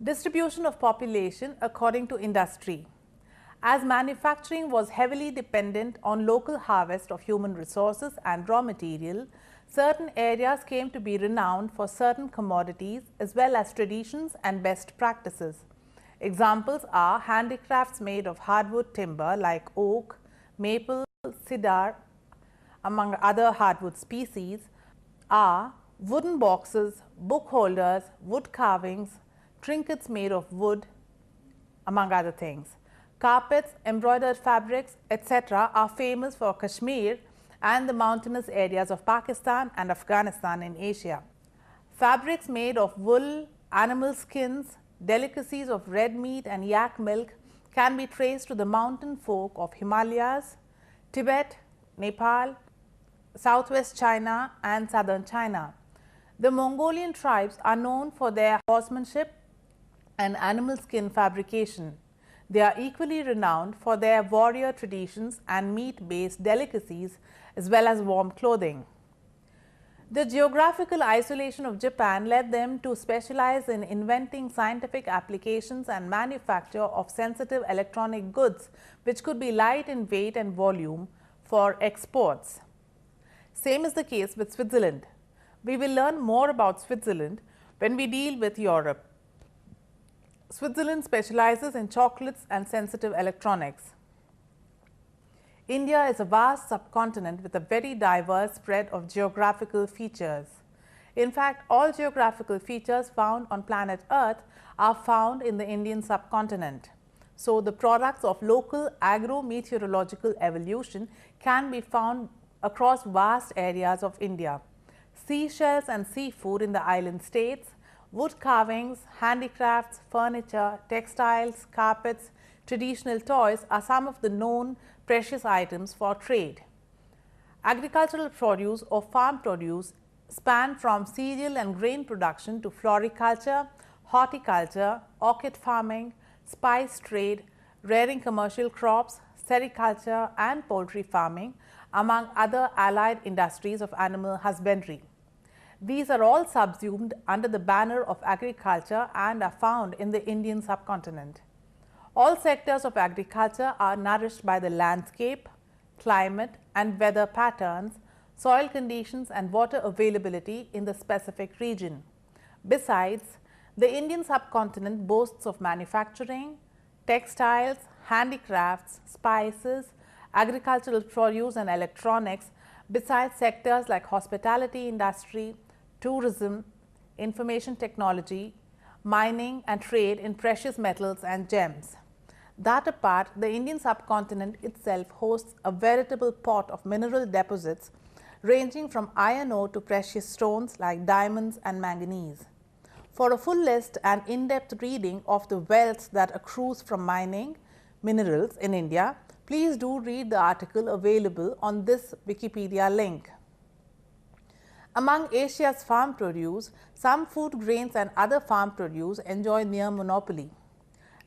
Distribution of population according to industry. As manufacturing was heavily dependent on local harvest of human resources and raw material, certain areas came to be renowned for certain commodities as well as traditions and best practices. Examples are handicrafts made of hardwood timber like oak, maple, cedar, among other hardwood species, are wooden boxes, book holders, wood carvings, trinkets made of wood, among other things. Carpets, embroidered fabrics, etc. are famous for Kashmir and the mountainous areas of Pakistan and Afghanistan in Asia. Fabrics made of wool, animal skins, delicacies of red meat and yak milk can be traced to the mountain folk of Himalayas, Tibet, Nepal, southwest China and southern China. The Mongolian tribes are known for their horsemanship and animal skin fabrication. They are equally renowned for their warrior traditions and meat-based delicacies as well as warm clothing. The geographical isolation of Japan led them to specialize in inventing scientific applications and manufacture of sensitive electronic goods which could be light in weight and volume for exports. Same is the case with Switzerland. We will learn more about Switzerland when we deal with Europe. Switzerland specializes in chocolates and sensitive electronics. India is a vast subcontinent with a very diverse spread of geographical features. In fact, all geographical features found on planet Earth are found in the Indian subcontinent. So, the products of local agro-meteorological evolution can be found across vast areas of India. Seashells and seafood in the island states, wood carvings, handicrafts, furniture, textiles, carpets, traditional toys are some of the known precious items for trade. Agricultural produce or farm produce span from cereal and grain production to floriculture, horticulture, orchid farming, spice trade, rearing commercial crops, sericulture and poultry farming, among other allied industries of animal husbandry. These are all subsumed under the banner of agriculture and are found in the Indian subcontinent. All sectors of agriculture are nourished by the landscape, climate and weather patterns, soil conditions and water availability in the specific region. Besides, the Indian subcontinent boasts of manufacturing, textiles, handicrafts, spices, agricultural produce and electronics, besides sectors like hospitality industry, tourism, information technology, mining and trade in precious metals and gems. That apart, the Indian subcontinent itself hosts a veritable pot of mineral deposits ranging from iron ore to precious stones like diamonds and manganese. For a full list and in-depth reading of the wealth that accrues from mining minerals in India, please do read the article available on this Wikipedia link. Among Asia's farm produce, some food grains and other farm produce enjoy near monopoly.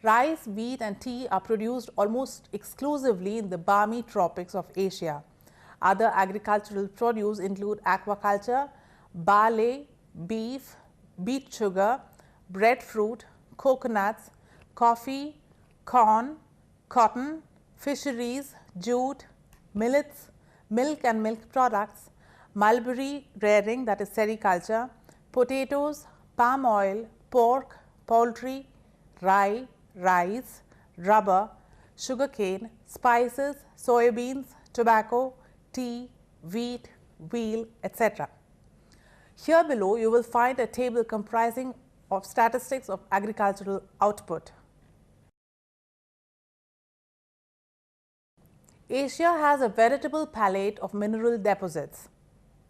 Rice, wheat and tea are produced almost exclusively in the balmy tropics of Asia. Other agricultural produce include aquaculture, barley, beef, beet sugar, breadfruit, coconuts, coffee, corn, cotton, fisheries, jute, millets, milk and milk products, mulberry rearing, that is sericulture, potatoes, palm oil, pork, poultry, rye, rice, rubber, sugarcane, spices, soybeans, tobacco, tea, wheat, wheat, etc. Here below you will find a table comprising of statistics of agricultural output. Asia has a veritable palette of mineral deposits.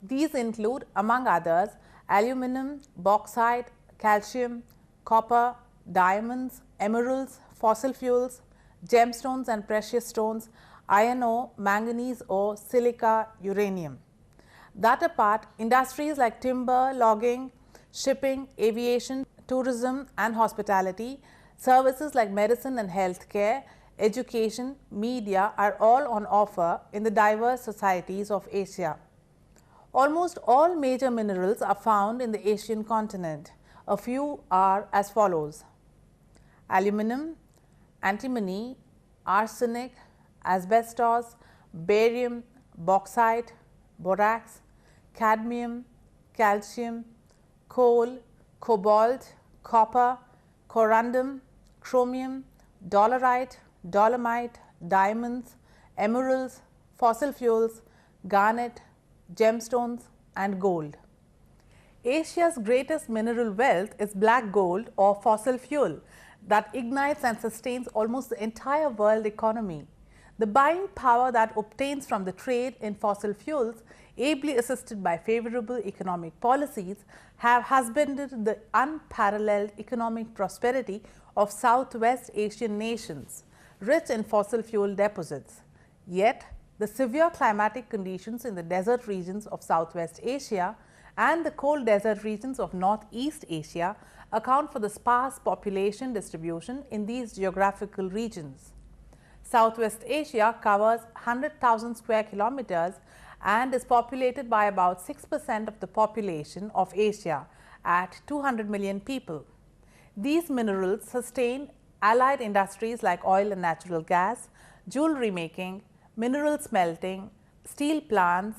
These include, among others, aluminum, bauxite, calcium, copper, diamonds, emeralds, fossil fuels, gemstones and precious stones, iron ore, manganese ore, silica, uranium. That apart, industries like timber, logging, shipping, aviation, tourism and hospitality, services like medicine and healthcare, education, media are all on offer in the diverse societies of Asia. Almost all major minerals are found in the Asian continent. A few are as follows: aluminum, antimony, arsenic, asbestos, barium, bauxite, borax, cadmium, calcium, coal, cobalt, copper, corundum, chromium, dolerite, dolomite, diamonds, emeralds, fossil fuels, garnet, gemstones and gold. Asia's greatest mineral wealth is black gold or fossil fuel that ignites and sustains almost the entire world economy. The buying power that obtains from the trade in fossil fuels, ably assisted by favorable economic policies, have husbanded the unparalleled economic prosperity of Southwest Asian nations, rich in fossil fuel deposits. Yet, the severe climatic conditions in the desert regions of Southwest Asia and the cold desert regions of Northeast Asia account for the sparse population distribution in these geographical regions. Southwest Asia covers 100,000 square kilometers and is populated by about 6% of the population of Asia at 200 million people. These minerals sustain allied industries like oil and natural gas, jewelry making, mineral smelting, steel plants,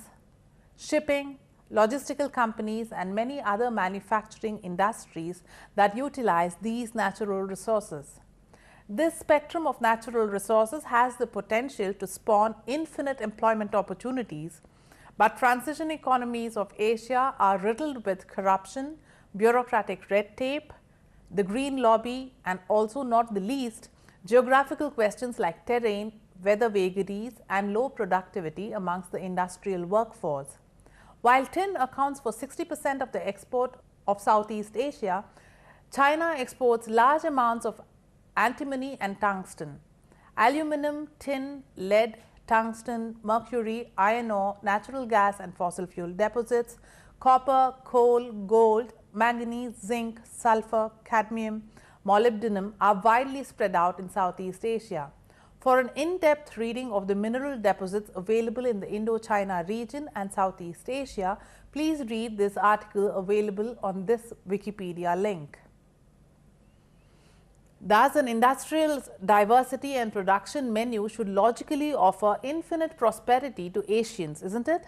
shipping, logistical companies and many other manufacturing industries that utilize these natural resources. This spectrum of natural resources has the potential to spawn infinite employment opportunities, but transition economies of Asia are riddled with corruption, bureaucratic red tape, the green lobby and also not the least geographical questions like terrain, weather vagaries and low productivity amongst the industrial workforce. While tin accounts for 60% of the export of Southeast Asia, China exports large amounts of antimony and tungsten. Aluminum, tin, lead, tungsten, mercury, iron ore, natural gas and fossil fuel deposits, copper, coal, gold, manganese, zinc, sulfur, cadmium, molybdenum are widely spread out in Southeast Asia. For an in-depth reading of the mineral deposits available in the Indo-China region and Southeast Asia, please read this article available on this Wikipedia link. Thus, an industrial diversity and production menu should logically offer infinite prosperity to Asians, isn't it?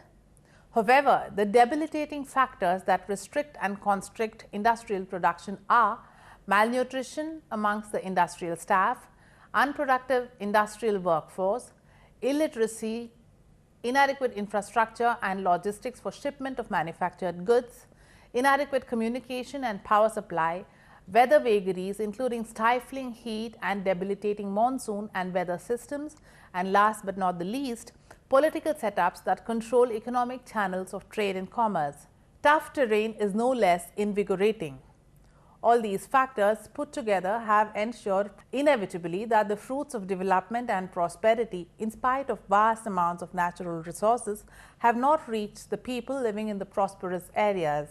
However, the debilitating factors that restrict and constrict industrial production are malnutrition amongst the industrial staff, unproductive industrial workforce, illiteracy, inadequate infrastructure and logistics for shipment of manufactured goods, inadequate communication and power supply, weather vagaries including stifling heat and debilitating monsoon and weather systems, and last but not the least, political setups that control economic channels of trade and commerce. Tough terrain is no less invigorating. All these factors put together have ensured inevitably that the fruits of development and prosperity, in spite of vast amounts of natural resources, have not reached the people living in the prosperous areas.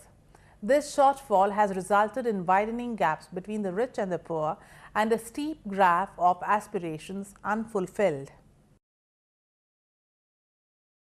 This shortfall has resulted in widening gaps between the rich and the poor and a steep graph of aspirations unfulfilled.